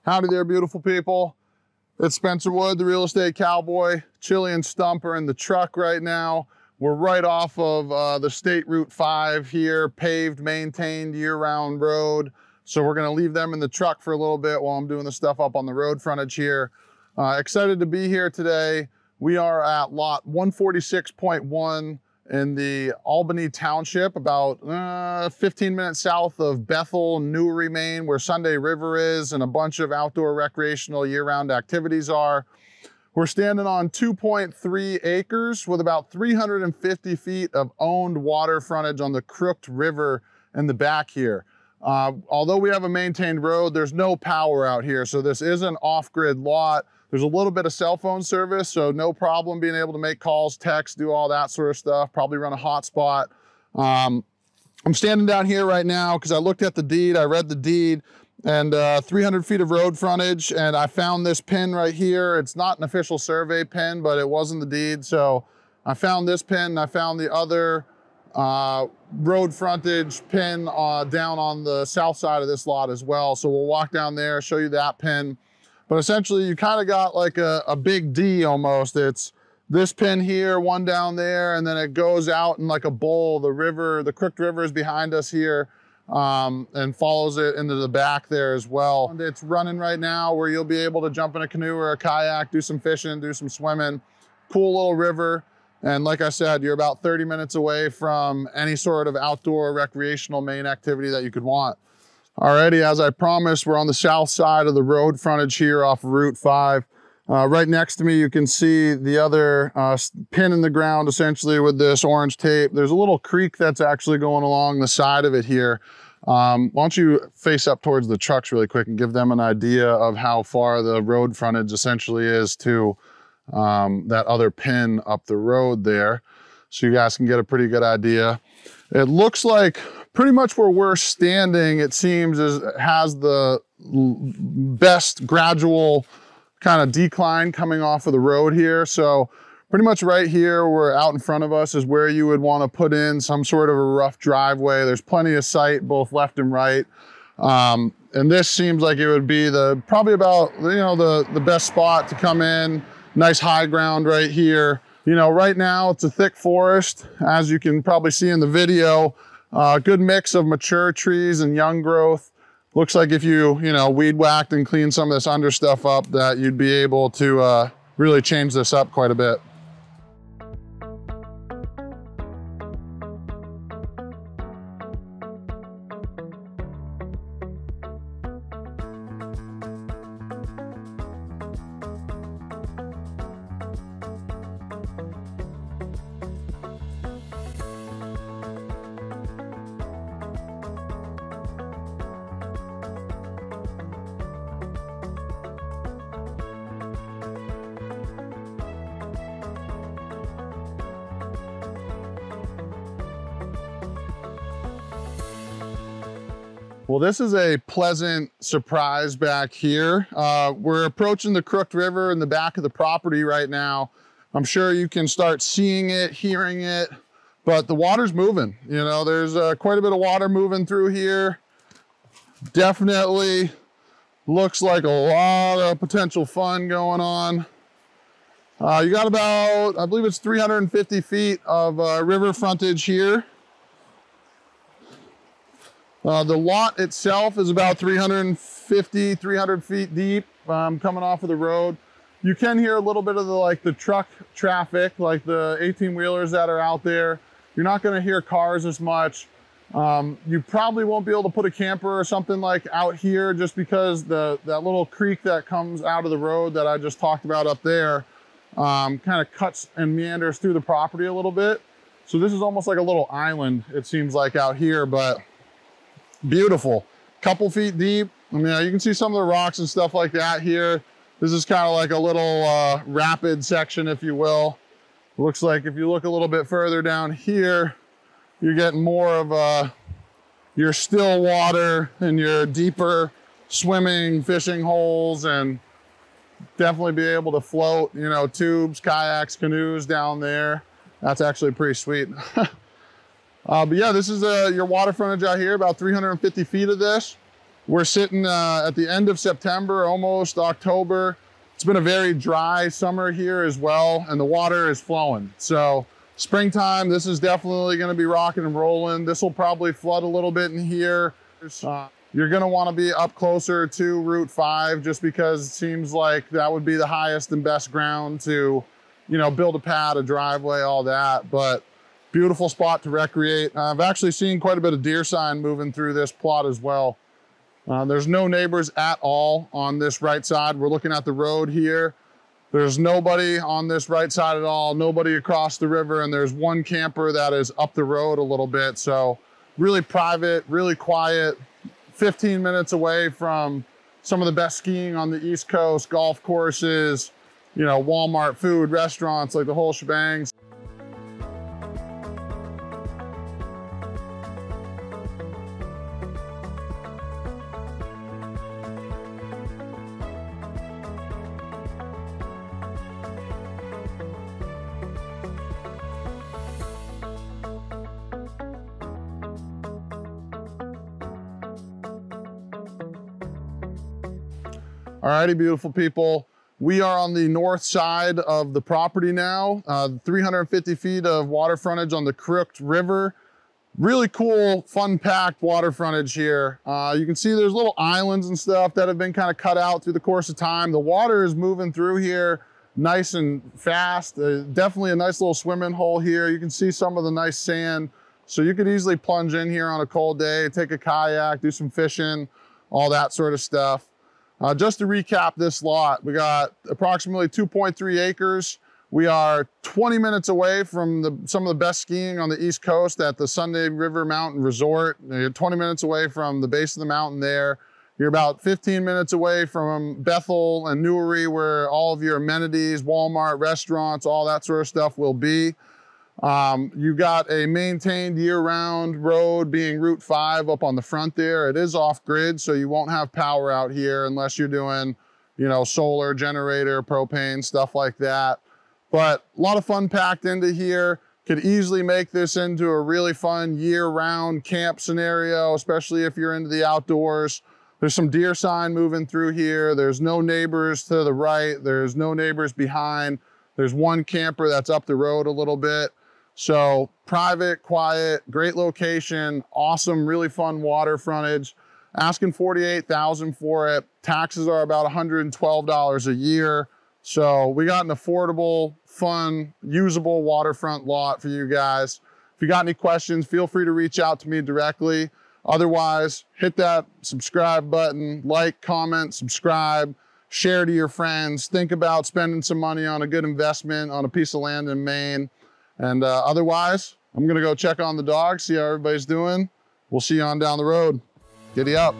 Howdy there, beautiful people. It's Spencer Wood, the real estate cowboy. Chili and Stump are in the truck right now. We're right off of the State Route 5 here, paved, maintained, year-round road. So we're gonna leave them in the truck for a little bit while I'm doing the stuff up on the road frontage here. Excited to be here today. We are at lot 146.1 in the Albany township, about 15 minutes south of Bethel, Maine, where Sunday River is and a bunch of outdoor recreational year-round activities are. We're standing on 2.3 acres with about 350 feet of owned water frontage on the Crooked River in the back here. Although we have a maintained road, there's no power out here, so this is an off-grid lot. There's a little bit of cell phone service, so no problem being able to make calls, text, do all that sort of stuff, probably run a hotspot. I'm standing down here right now because I looked at the deed, I read the deed, and 300 feet of road frontage, and I found this pin right here. It's not an official survey pin, but it was in the deed, so I found this pin, and I found the other road frontage pin down on the south side of this lot as well. So we'll walk down there, show you that pin. But essentially you kind of got like a big D almost. It's this pin here, one down there, and then it goes out in like a bowl. The river, the Crooked River is behind us here, and follows it into the back there as well. And it's running right now where you'll be able to jump in a canoe or a kayak, do some fishing, do some swimming. Cool little river. And like I said, you're about 30 minutes away from any sort of outdoor recreational Maine activity that you could want. Alrighty, as I promised, we're on the south side of the road frontage here off of Route 5. Right next to me, you can see the other pin in the ground, essentially with this orange tape. There's a little creek that's actually going along the side of it here. Why don't you face up towards the trucks really quick and give them an idea of how far the road frontage essentially is to that other pin up the road there, so you guys can get a pretty good idea. It looks like pretty much where we're standing, it seems, has the best gradual kind of decline coming off of the road here. So pretty much right here, where out in front of us is where you would want to put in some sort of a rough driveway. There's plenty of sight both left and right. And this seems like it would be probably about, the best spot to come in. Nice high ground right here. Right now it's a thick forest, as you can probably see in the video. Good mix of mature trees and young growth. Looks like if you, weed whacked and cleaned some of this under stuff up, that you'd be able to really change this up quite a bit. Well, this is a pleasant surprise back here. We're approaching the Crooked River in the back of the property right now. I'm sure you can start seeing it, hearing it, but the water's moving. There's quite a bit of water moving through here. Definitely looks like a lot of potential fun going on. You got about, I believe it's 350 feet of river frontage here. The lot itself is about 300 feet deep, coming off of the road. You can hear a little bit of the truck traffic, like the 18-wheelers that are out there. You're not gonna hear cars as much. You probably won't be able to put a camper or something like out here, just because that little creek that comes out of the road that I just talked about up there kind of cuts and meanders through the property a little bit. So this is almost like a little island, it seems like, out here, but beautiful. Couple feet deep. You can see some of the rocks and stuff like that here. This is kind of like a little rapid section, if you will. Looks like if you look a little bit further down here, you're getting more of your still water and your deeper swimming, fishing holes, and definitely be able to float, tubes, kayaks, canoes down there. That's actually pretty sweet. But yeah, this is your water frontage out here, about 350 feet of this. We're sitting at the end of September, almost October. It's been a very dry summer here as well, and the water is flowing. So springtime, this is definitely gonna be rocking and rolling. This will probably flood a little bit in here. You're gonna wanna be up closer to Route 5 just because it seems like that would be the highest and best ground to, you know, build a pad, a driveway, all that. But beautiful spot to recreate. I've actually seen quite a bit of deer sign moving through this plot as well. There's no neighbors at all on this right side. We're looking at the road here. There's nobody on this right side at all, nobody across the river, and there's one camper that is up the road a little bit. So really private, really quiet, 15 minutes away from some of the best skiing on the East Coast, golf courses, you know, Walmart, food, restaurants, like the whole shebang. Alrighty, beautiful people. We are on the north side of the property now. 350 feet of water frontage on the Crooked River. Really cool, fun-packed water frontage here. You can see there's little islands and stuff that have been kind of cut out through the course of time. The water is moving through here nice and fast. Definitely a nice little swimming hole here. You can see some of the nice sand. So you could easily plunge in here on a cold day, take a kayak, do some fishing, all that sort of stuff. Just to recap this lot, we got approximately 2.3 acres. We are 20 minutes away from some of the best skiing on the East Coast at the Sunday River Mountain Resort. You're 20 minutes away from the base of the mountain there. You're about 15 minutes away from Bethel and Newry, where all of your amenities, Walmart, restaurants, all that sort of stuff will be. You got a maintained year-round road being Route 5 up on the front there. It is off-grid, so you won't have power out here unless you're doing, you know, solar, generator, propane, stuff like that. But a lot of fun packed into here. Could easily make this into a really fun year-round camp scenario, especially if you're into the outdoors. There's some deer sign moving through here. There's no neighbors to the right. There's no neighbors behind. There's one camper that's up the road a little bit. So private, quiet, great location, awesome, really fun water frontage. Asking $48,000 for it. Taxes are about $112 a year. So we got an affordable, fun, usable waterfront lot for you guys. If you got any questions, feel free to reach out to me directly. Otherwise, hit that subscribe button, like, comment, subscribe, share to your friends. Think about spending some money on a good investment on a piece of land in Maine. And otherwise, I'm gonna go check on the dogs, see how everybody's doing. We'll see you on down the road. Giddy up.